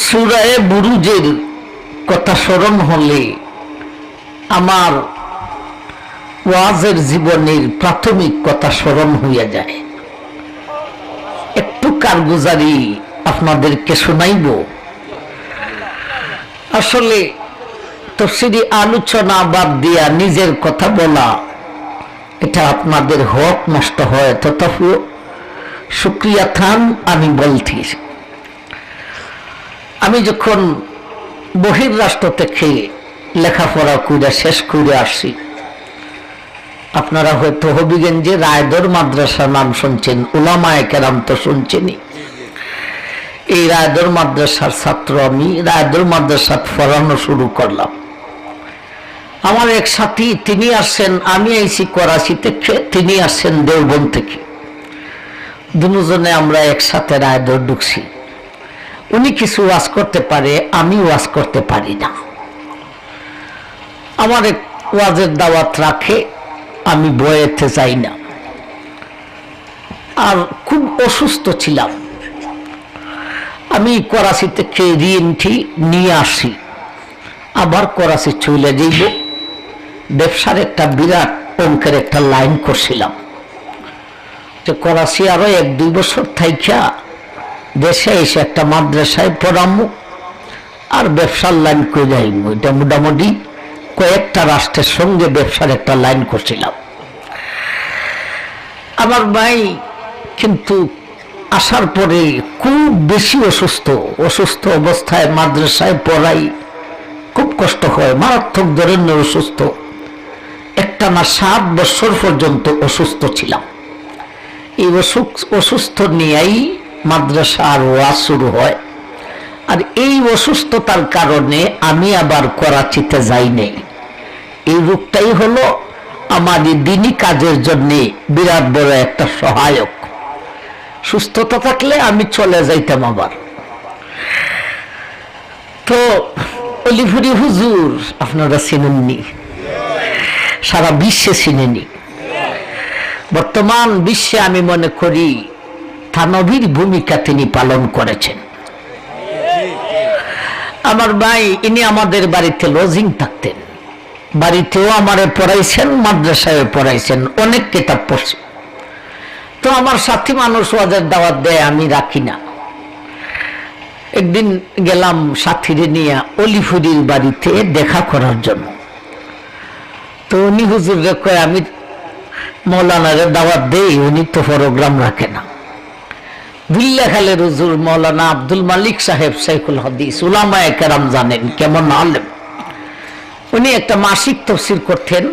সূরা বুরুজের কথা স্মরণ হলে আমার ওয়াজের জীবনের প্রাথমিক কথা স্মরণ হইয়া যায়। একটু কারগুজারি আপনাদেরকে শোনাইব। আসলে তাফসীরি আলোচনা বাদ দিয়া নিজের কথা বলা, এটা আপনাদের হক নষ্ট হয়। তথাপিও শুকরিয়া খান আমি বলছি, আমি যখন বহির্রাষ্ট্র থেকে লেখাপড়া করে শেষ করে আসছি, আপনারা হয়তো হবিগঞ্জে রায়দর মাদ্রাসা নাম শুনছেন, উলামায়ে কেরাম তো শুনছেনই। এই রায়দর মাদ্রাসার ছাত্র আমি। রায়দর মাদ্রাসা পড়ানো শুরু করলাম। আমার এক সাথী, তিনি আসছেন, আমি আইছি করাচি থেকে, তিনি আসছেন দেওবন্দ থেকে। দুজনে আমরা একসাথে রায়দর ঢুকছি। উনি কিছু ওয়াজ করতে পারে, আমি ওয়াজ করতে পারি না। আমার এক ওয়াজের দাওয়াত রাখে, আমি বয়েতে যাই না। আর খুব অসুস্থ ছিলাম। আমি করাচি থেকে রিএনটি নিয়ে আসি, আবার করাচি চলে যাইব। ব্যবসার একটা বিরাট অঙ্কের একটা লাইন করছিলাম যে করাচি আরো 1-2 বছর থাইকা দেশে এসে একটা মাদ্রাসায় পড়ামু আর ব্যবসার লাইন করে যাইব। এটা মোটামুটি কয়েকটা রাষ্ট্রের সঙ্গে ব্যবসার একটা লাইন করছিলাম। আমার ভাই কিন্তু আসার পরে খুব বেশি অসুস্থ অবস্থায় মাদ্রাসায় পড়াই খুব কষ্ট হয়, মারাত্মক ধরনের অসুস্থ। একটা না 7 বছর পর্যন্ত অসুস্থ ছিলাম। এই অসুস্থ নিয়েই মাদ্রাসা আর ওয়াজ শুরু হয়। আর এই অসুস্থতার কারণে আমি আবার করাচিতে যাই নাই। এই রোগটাই হলো আমার দিনী কাজের জন্য বিরাট বড় একটা সহায়ক। সুস্থতা থাকলে আমি চলে যাইতাম আবার। তো অলিফুরি হুজুর আপনারা চিনেননি, সারা বিশ্বে চিনেনি। বর্তমান বিশ্বে আমি মনে করি থানবীর ভূমিকা তিনি পালন করেছেন। আমার ভাই, ইনি আমাদের বাড়িতে লজিং থাকতেন। বাড়িতেও আমারে পড়াইছেন, মাদ্রাসায় পড়াইছেন, অনেক কিতাব পড়ছি। তো আমার সাথী মানুষ ওয়াজের দাওয়াত দেয়, আমি রাখি না। একদিন গেলাম সাথীরে নিয়ে অলিফুরির বাড়িতে দেখা করার জন্য। তো উনি হুজুরকে কয় আমি মৌলানারে দাওয়াত দেই, উনি তো প্রোগ্রাম রাখে না। বিল্লাখালের হুজুর মৌলানা আব্দুল মালিক সাহেব শাইখুল হাদিস, উলামায়ে কেরাম জানেন কেমন আলেম। উনি একটা মাসিক তাফসীর করতেন।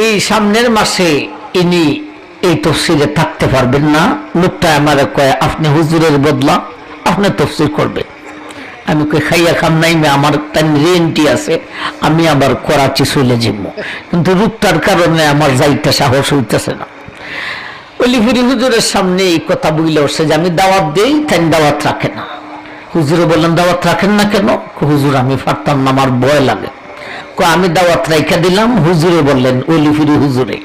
এই সামনের মাসে ইনি এই তাফসীরে থাকতে পারবেন না। লোকটা আমারে কয় আপনি হুজুরের বদলা আপনি তাফসীর করবেন। আমি কই খাইয়া খাম নাই, আমার রেন্টি আছে, আমি আবার করাচি চলে যাব। কিন্তু রূপটার কারণে আমার যাইতে সাহস হইতেছে না। অলিফুরি হুজুরের সামনে এই কথা বলে উঠছে যে আমি দাওয়াত দেই, তাই দাওয়াত রাখে না। হুজুরে বললেন দাওয়াত রাখেন না কেন? হুজুর আমি পারতাম না, আমার ভয় লাগে। আমি দাওয়াত রাইখা দিলাম। হুজুরে বললেন, অলিফুরি হুজুরে,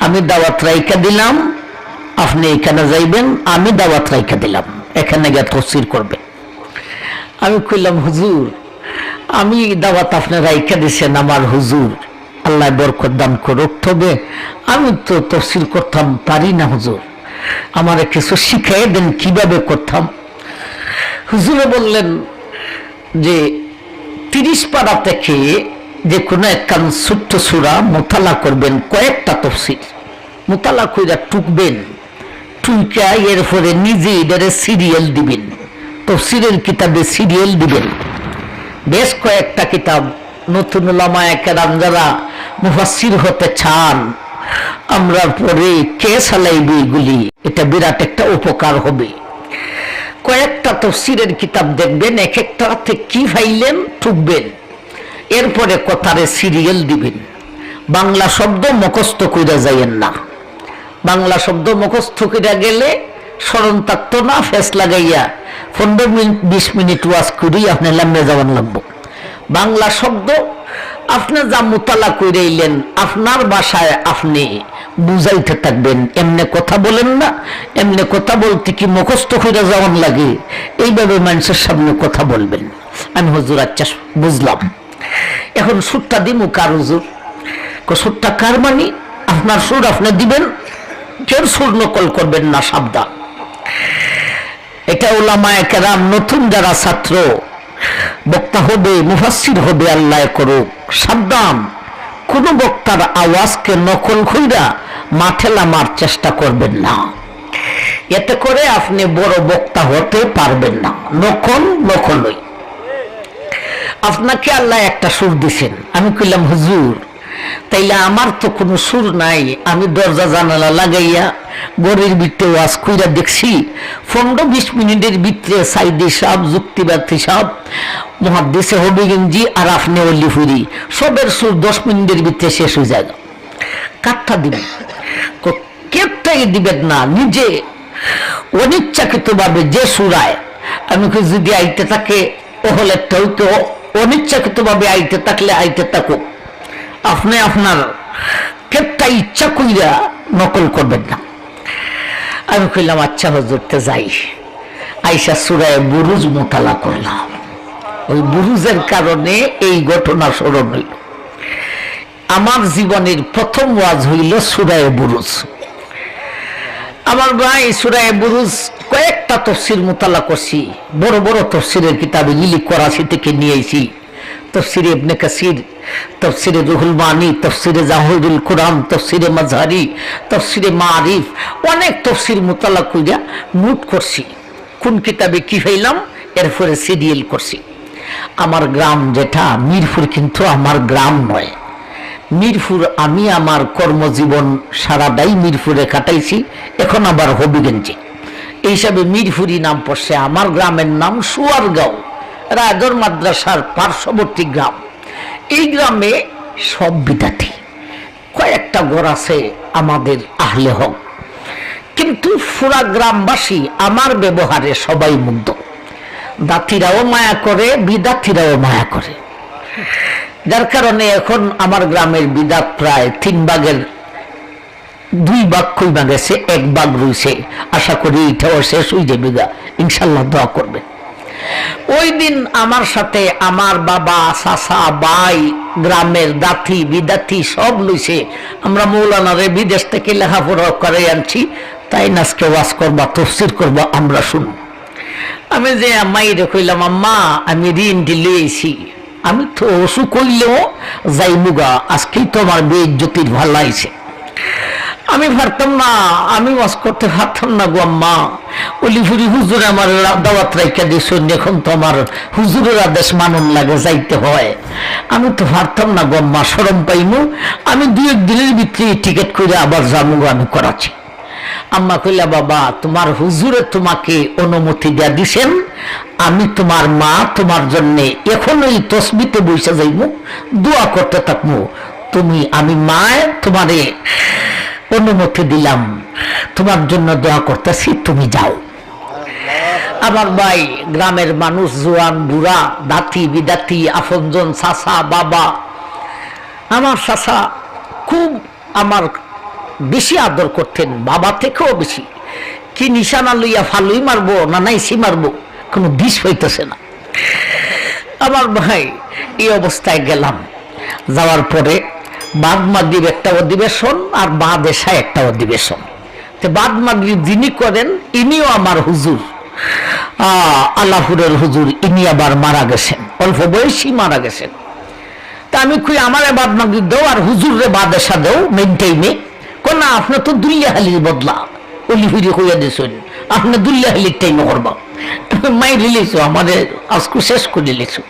আমি দাওয়াত রাইখা দিলাম, আপনি এখানে যাইবেন, আমি দাওয়াত রাইখা দিলাম, এখানে গিয়ে তাফসীর করবেন। আমি কইলাম হুজুর, আমি দাওয়াত আপনি রাইখা দিছেন, আমার হুজুর আল্লাহ বরকত দান করুক, তবে আমি তো তাফসীর করতাম পারি না হুজুর, আমারে কিছু শিখাই দেন কিভাবে করতাম। হুজুরে বললেন যে 30 পারা থেকে যে কোনো একখান ছোট্ট সূরা মুতালা করবেন, কয়েকটা তাফসীর মুতালা কইরা টুকবেন, টুইকা এরপরে নিজে এটারে সিরিয়াল দিবেন, তাফসীরের কিতাবে সিরিয়াল দিবেন। বেশ কয়েকটা কিতাব নতুন উলামায়ে কেরাম যারা মুফাসসির হতে চান, আমরা পরে কে চালাইব এগুলি, এটা বিরাট একটা উপকার হবে। কয়েকটা তাফসীরের কিতাব দেখবেন, এক একটাতে কি ফাইলেন টুকবেন, এরপরে কথারে সিরিয়াল দিবেন। বাংলা শব্দ মুখস্থ কইরা যাইয়েন না। বাংলা শব্দ মুখস্থ কইরা গেলে স্মরণ থাকতো না, ফেস লাগাইয়া 15-20 মিনিট ওয়াজ করি আপনি লাম্বে যাওয়ান লাগবো। বাংলা শব্দ আপনি যা মুতালা কইরাইলেন, আপনার ভাষায় আপনি বুঝাইতে থাকবেন, এমনি কথা বলেন না, এমনি কথা বলতে কি মুখস্থ করে যাওয়ান লাগে, এইভাবে মানুষের সামনে কথা বলবেন। আমি হুজুর আচ্ছা বুঝলাম, এখন সুরটা দিমু কার হুজুর? সুরটা কার মানি? আপনার সুর আপনি দিবেন, কেউ সুর নকল করবেন না, সাবধান। এটা উলামায়ে কেরাম নতুন যারা ছাত্র বক্তা হবে, মুফাসসির হবে, আল্লাহ করুক, সাবধান, কোন বক্তার আওয়াজকে নকল কইরা মাঠে নামার চেষ্টা করবেন না। এতে করে আপনি বড় বক্তা হতে পারবেন না। নকলই। আপনাকে আল্লাহ একটা সুর দিছেন, আমি কইলাম হুজুর তাইলে আমার তো কোনো সুর নাই, আমি দরজা জানালা লাগাইয়া গড়ের ভিতরে ওয়াজ কইরা দেখছি 15-20 মিনিটের ভিতরে সাইদি সাহেব, যুক্তিবাদী সাহেব, মুহাদ্দিসে হবিগঞ্জি আর আপনি অলিফুরি সবের সুর 10 মিনিটের ভিতরে শেষ হয়ে যায়। কাঠটা দিবেন? কেটটাই দিবেন না, নিজে অনিচ্ছাকৃত ভাবে যে সুরায় আমি যদি আইতে থাকে ওহলে তো অনিচ্ছাকৃত ভাবে আইতে থাকলে আইতে থাকুক, আপনি আপনার কেটটা ইচ্ছা কইরা নকল করবেন না। আমি কইলাম আচ্ছা হুজুরতে যাই। আইসা সূরায়ে বুরুজ মোতালা করলাম, ওই বুরুজের কারণে এই ঘটনা স্মরণ হইল। আমার জীবনের প্রথম ওয়াজ হইল সূরায়ে বুরুজ। আমার ভাই সূরায়ে বুরুজ কয়েকটা তাফসীর মোতালা করছি, বড় বড় তাফসীরের কিতাবে লিলি করাচি থেকে নিয়ে আইছি। তাফসীরে ইবনে কাসির, তাফসীরে রুহুল মানি, তাফসীরে জাহিরুল কুরআন, তাফসীরে মাজহারি, তাফসীরে মারিফ, অনেক তাফসীর মোতালা কইরা নোট করছি, কোন কিতাবে কি পাইলাম, এরপরে সিরিয়াল করছি। আমার গ্রাম যেটা মিরপুর, কিন্তু আমার গ্রাম নয় মিরপুর। আমি আমার কর্মজীবন সারাটাই মিরপুরে কাটাইছি, এখন আবার হবিগঞ্জে, এই হিসাবে মিরপুরি নাম পড়ছে। আমার গ্রামের নাম সুয়ারগাঁও, রায়দর মাদ্রাসার পার্শ্ববর্তী গ্রাম। এই গ্রামে সব বিদাতি, কয়েকটা ঘর আছে আমাদের আহলে হক, কিন্তু পুরা গ্রামবাসী আমার ব্যবহারে সবাই মুগ্ধ। দাতিরাও মায়া করে, বিদাতিরাও মায়া করে, যার কারণে এখন আমার গ্রামের বিদাত প্রায় 3 ভাগের 2 ভাগ কইমা গেছে, 1 ভাগ রয়েছে। আশা করি এটাও শেষ হয়ে যাবে, ইনশাল্লাহ দোয়া করবেন। ওই দিন আমার সাথে আমার বাবা, চাচা, ভাই, গ্রামের দাতি বিদাতি সব লইছে। আমরা মৌলানারে বিদেশ থেকে লেখাপড়া করে আনছি, তাই নাচকে ওয়াজ করবা, তফসির করবা, আমরা শুনব। আমি যে আম্মাইরে কইলাম, আম্মা আমি ঋণ দিলেছি, আমি তো ওষু কইলেও যাই মুগা, আজকেই তো আমার বেইজ্জতির ভালাইছে। আমি পারতাম না, আমি ওয়াজ করতে পারতাম না গো আম্মা। অলিফুরি হুজুর আমার দাওয়াত রাইখা দিয়েছেন, এখন তো আমার হুজুরের আদেশ মানন লাগে, যাইতে হয়। আমি তো পারতাম না গো আম্মা, শরম পাইমু। আমি 2-1 দিনের ভিতরে টিকিট করে আবার যাবো, আমি করাচ্ছি। আম্মা কইলা, বাবা তোমার হুজুরে তোমাকে অনুমতি দেয়া দিছেন, আমি তোমার মা, তোমার জন্য এখন এই তসবিতে বসে যাইমু, দোয়া করতে থাকবো। তুমি, আমি মা তোমারে অনুমতি দিলাম, তোমার জন্য দোয়া করতেছি, তুমি যাও। আমার ভাই, গ্রামের মানুষ, জোয়ান বুড়া, দাতি বিদাতি, আপনজন, চাচা, বাবা, আমার চাচা খুব আমার বেশি আদর করতেন, বাবা থেকেও বেশি। কি নিশানা লইয়া ফালুই মারবো না নাইসি মারবো, কোনো বিষ হইতেছে না। আমার ভাই, এই অবস্থায় গেলাম। যাওয়ার পরে বাদ মাগরিব একটা অধিবেশন আর বাদ এশা একটা অধিবেশন। তো বাদ মাগরিব যিনি করেন, ইনিও আমার হুজুর, আল্লাহপুরের হুজুর, ইনি আবার মারা গেছেন, অল্প বয়সী মারা গেছেন। তা আমি কই, আমার বাদ মাগরিব দাও আর হুজুরে বাদ এশা দাও মেন টাইমে। না, আপনার তো দুল্লাহালির বদলা, অলিফুরি কইয়া দিয়েছেন, আপনার দুল্লাহালির টাইমে করবা। মাই রিলেছো, আমাদের আজকে শেষ করে লেছো।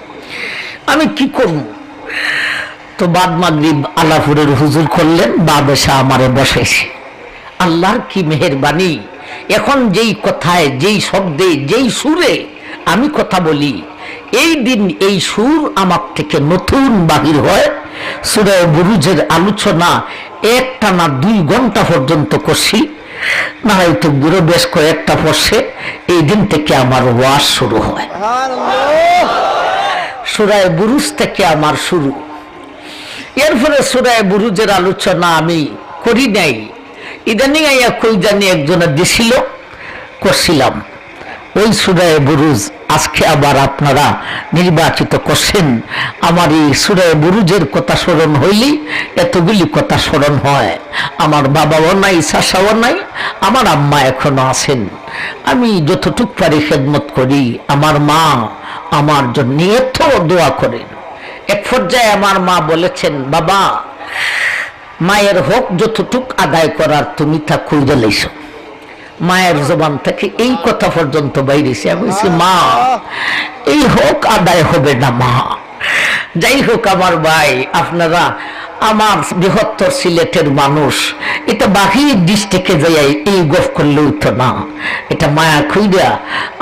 আমি কি করব? তো বাদ মাগরিব আল্লাহপুরের হুজুর করলেন, বাদশাহ আমারে বসাইছে। আল্লাহর কি মেহেরবানি! এখন যেই কথায়, যেই শব্দে, যেই সুরে আমি কথা বলি, এই দিন এই সুর আমার থেকে নতুন বাহির হয়। সূরা বুরুজের আলোচনা একটানা 2 ঘন্টা পর্যন্ত করছি, না হয়তো বুড়ো বেশ কয়েকটা পড়ছে। এই দিন থেকে আমার ওয়াজ শুরু হয়, সূরা বুরুজ থেকে আমার শুরু। এরপরে সূরা বুরুজের আলোচনা আমি করি নাই, ইদানিং আইয়া কই জানি একজনের দিছিল, করছিলাম ওই সূরা বুরুজ। আজকে আবার আপনারা নির্বাচিত করছেন। আমার এই সূরা বুরুজের কথা স্মরণ হইলেই এতগুলি কথা স্মরণ হয়। আমার বাবাও নাই, চাচাও নাই, আমার আম্মা এখনো আছেন। আমি যতটুক পারি খেদমত করি। আমার মা আমার জন্য এত দোয়া করেন। এক পর্যায়ে আমার মা বলেছেন, বাবা মায়ের হক যতটুক আদায় করার তুমি তা কইরা লইছো। মায়ের জবান থেকে এই কথা পর্যন্ত বাইরেছে। আমি বলছি, মা এই হক আদায় হবে না মা। যাই হোক আমার ভাই, আপনারা আমার বৃহত্তর সিলেটের মানুষ, এটা বাহির দেশ থেকে যাই এই গফ করলে উঠতো না। এটা মায়া খুঁজা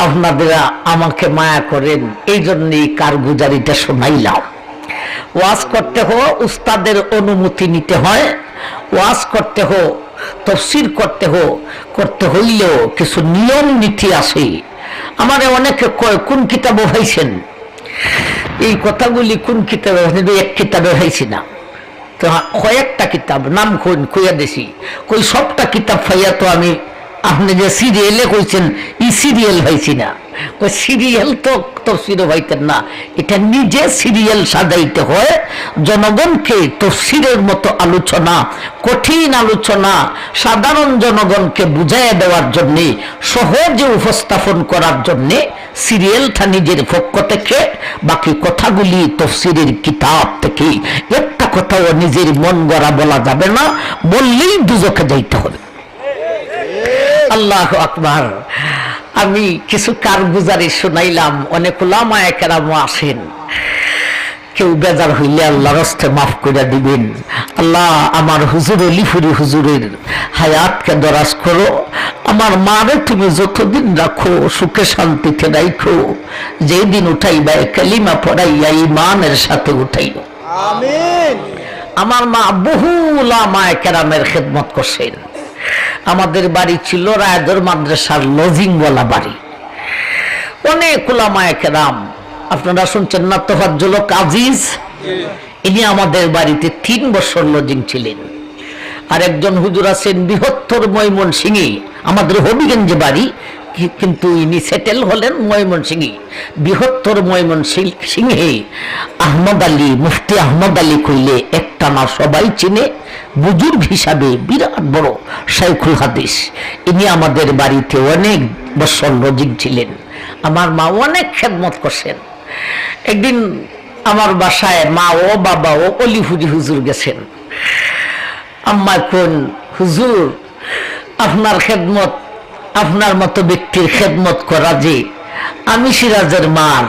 আপনারা আমাকে মায়া করেন, এই জন্যই কারগুজারিটা শোনাইলাম। ওয়াজ করতে হো উস্তাদের অনুমতি নিতে হয়, ওয়াজ করতে হো তফসির করতে হইলেও কিছু নিয়ম নীতি আছে। আমার অনেকে কয় কোন কিতাবে ভাইছেন, এই কথাগুলি কোন কিতাবে? এক কিতাবে ভাইছি না তো, কয়েকটা কিতাব নাম কইয়া দিছি। কই সবটা কিতাব ফাইয়া তো আমি আপনি যে সিরিয়ালে কইছেন ই সিরিয়াল ভাইছি না। কই সিরিয়াল তো তফসিরও ভাইতেন না, এটা নিজে সিরিয়াল সাজাইতে হয়। জনগণকে তফসিরের মতো আলোচনা, কঠিন আলোচনা সাধারণ জনগণকে বুঝাইয়া দেওয়ার জন্যে, সহজে উপস্থাপন করার জন্যে সিরিয়ালটা নিজের পক্ষ থেকে, বাকি কথাগুলি তফসিরের কিতাব থেকে। একটা কথাও নিজের মন গড়া বলা যাবে না, বললেই দুজকে যাইতে হবে। আল্লাহু আকবার। আমি কিছু কারগুজারি শুনাইলাম। অনেক উলামায়ে কেরাম আসেন, কেউ বেজার হইলে আল্লাহর হস্তে মাফ করে দিবেন। আল্লাহ আমার হুজুর লিফুরি হুজুরের হায়াতকে দরাজ করো। আমার মারে তুমি যতদিন রাখো সুখে শান্তিতে রাখো। যেই দিন উঠাইবা কালিমা পড়াইয়া ঈমানের সাথে উঠাইও, আমিন। আমার মা বহু উলামায়ে কেরামের খেদমত করছেন। আমাদের বাড়ি ছিল রায়দর মাদ্রাসার লজিং বলা বাড়ি। অনেক উলামায়ে কেরাম, আপনারা শুনছেন না তোফাজ্জল আজিজ, ইনি আমাদের বাড়িতে 3 বছর লজিং ছিলেন। আর একজন হুজুর আছেন বৃহত্তর ময়মনসিংহে, আমাদের হবিগঞ্জে বাড়ি, কিন্তু ইনি সেটেল হলেন ময়মনসিংহে। বৃহত্তর ময়মনসিংহে আহমদ আলী, মুফতি আহমদ আলী কইলে একটা না সবাই চিনে, বুজুর্গ হিসাবে বিরাট বড় শাইখুল হাদিস। ইনি আমাদের বাড়িতে অনেক বছর লজিং ছিলেন। আমার মা অনেক খেদমত করছেন। একদিন আমার বাসায় মা ও বাবা ও অলিফুরি হুজুর গেছেন। আম্মা কোন হুজুর, আপনার খেদমত, আপনার মতো ব্যক্তির খেদমত করা যে আমি সিরাজের মার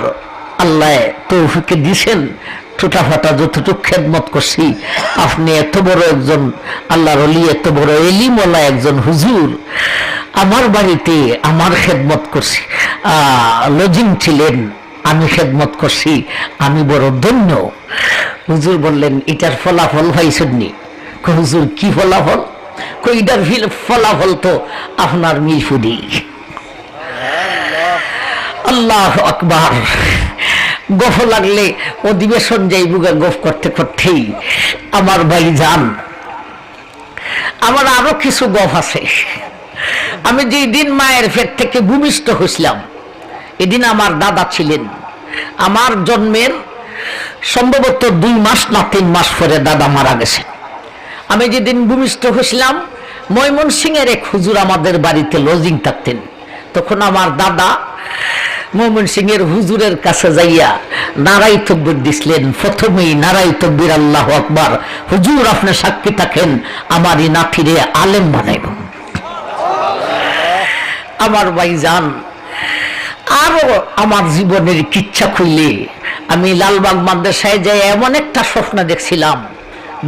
আল্লাহ তৌফিক দিছেন, ছোটা ফাটা যতটুকু খেদমত করছি। আপনি এত বড় একজন আল্লাহর ওলি, এত বড় এলিমওয়ালা একজন হুজুর আমার বাড়িতে আমার খেদমত করছি, লজিং ছিলেন, আমি খেদমত করছি, আমি বড় ধন্য। হুজুর বললেন, এটার ফলাফল পাইছেননি? হুজুর কি ফলাফল? কইটার ফলাফল তো আপনার মিরপুরি। আল্লাহু আকবার। গফ লাগলে অধিবেশন যাইবুগা, গফ করতে করতেই আমার ভাই যান। আমার আরো কিছু গফ আছে। আমি যেই দিন মায়ের পেট থেকে ভূমিষ্ঠ হইছিলাম, এদিন আমার দাদা ছিলেন। আমার জন্মের সম্ভবত 2 মাস না 3 মাস পরে দাদা মারা গেছেন। আমি যেদিন ভূমিষ্ঠ হইছিলাম, ময়মনসিংহের এক হুজুর আমাদের বাড়িতে লজিং থাকতেন। তখন আমার দাদা ময়মনসিংহের হুজুরের কাছে যাইয়া নারাই তকবীর দিছিলেন। প্রথমেই নারাই তকবীর, আল্লাহু আকবার। হুজুর আপনি সাক্ষী থাকেন, আমার এই নাতিরে আলেম বানাইব। আমার ভাইজান, আরো আমার জীবনের কিচ্ছা খুইলে আমি লালবাগ মাদ্রাসায় যাই এমন একটা স্বপ্ন দেখছিলাম,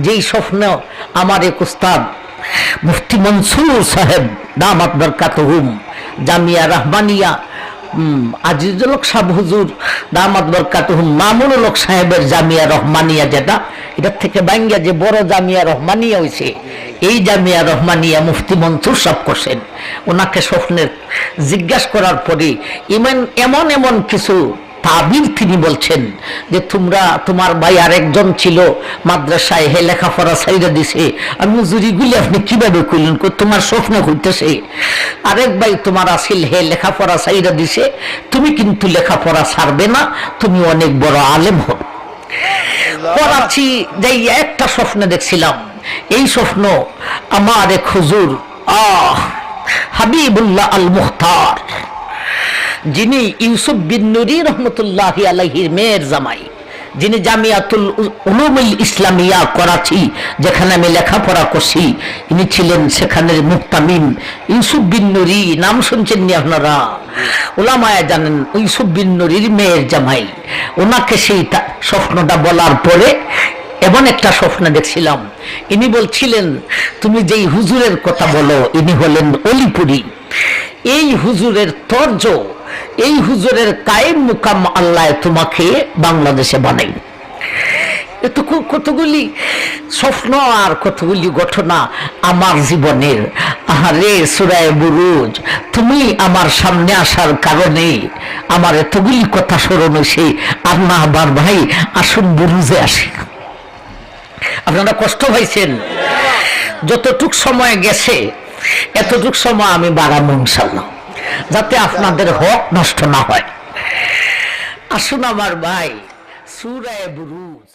যেই স্বপ্ন আমার এক উস্তাদ মুফতি মনসুর সাহেব দামাত বরকাতুহুম, জামিয়া রহমানিয়া আজিজুল হক সাহেব হুজুর দামাত বরকাতুহুম, মামুনুল হক সাহেবের জামিয়া রহমানিয়া, যেটা এটার থেকে বাঙ্গিয়া যে বড় জামিয়া রহমানিয়া হয়েছে, এই জামিয়া রহমানিয়া মুফতি মনসুর সাহেব করছেন। ওনাকে স্বপ্নের জিজ্ঞাসা করার পরে এমন কিছু তাবির তিনি বলছেন যে তোমার ভাই আরেকজন ছিল মাদ্রাসায়, হে লেখাপড়া ছাইরা দিছে। আমি হুজুরিগুলি আপনি কিভাবে কইলেন? তোমার স্বপ্ন হইতেছে আরেক ভাই তোমার আসিল, হে লেখাপড়া ছাইরা দিছে, তুমি কিন্তু লেখাপড়া ছাড়বে না, তুমি অনেক বড় আলেম হবে। করাচি যাই একটা স্বপ্ন দেখছিলাম, এই স্বপ্ন আমার এক হুজুর হাবিবুল্লাহ আল মুখতার, যিনি ইউসুফ বিন নুরি রহমতুল্লাহি আলাইহির মেয়ের জামাই, যিনি জামিয়াতুল উলুমুল ইসলামিয়া করাচি যেখানে আমি লেখাপড়া করছি, ইনি ছিলেন সেখানের মুহতামিম ইউসুফ বিন নুরি। নাম শুনছেন নি আপনারা? উলামায়ে জানেন ইউসুফ বিন নুরির মেয়ের জামাই। ওনাকে সেই স্বপ্নটা বলার পরে এমন একটা স্বপ্ন দেখছিলাম, ইনি বলছিলেন তুমি যেই হুজুরের কথা বলো, ইনি হলেন অলিপুরি। এই হুজুরের তর্জ, এই হুজুরের কায়েম মুকাম আল্লাহ তোমাকে বাংলাদেশে বানাই। কতগুলি স্বপ্ন আর কতগুলি ঘটনা আমার জীবনের। আহারে সূরা বুরুজ, তুমি আমার সামনে আসার কারণে আমার এতগুলি কথা স্মরণ হয়েছে। আর না আবার ভাই আসুন বুরুজে আসি। আপনারা কষ্ট পাইছেন, যতটুক সময় গেছে এতটুক সময় আমি বাড়াবো ইনশাআল্লাহ, যাতে আপনাদের হক নষ্ট না হয়। আসুন আমার ভাই সূরা বুরুজ।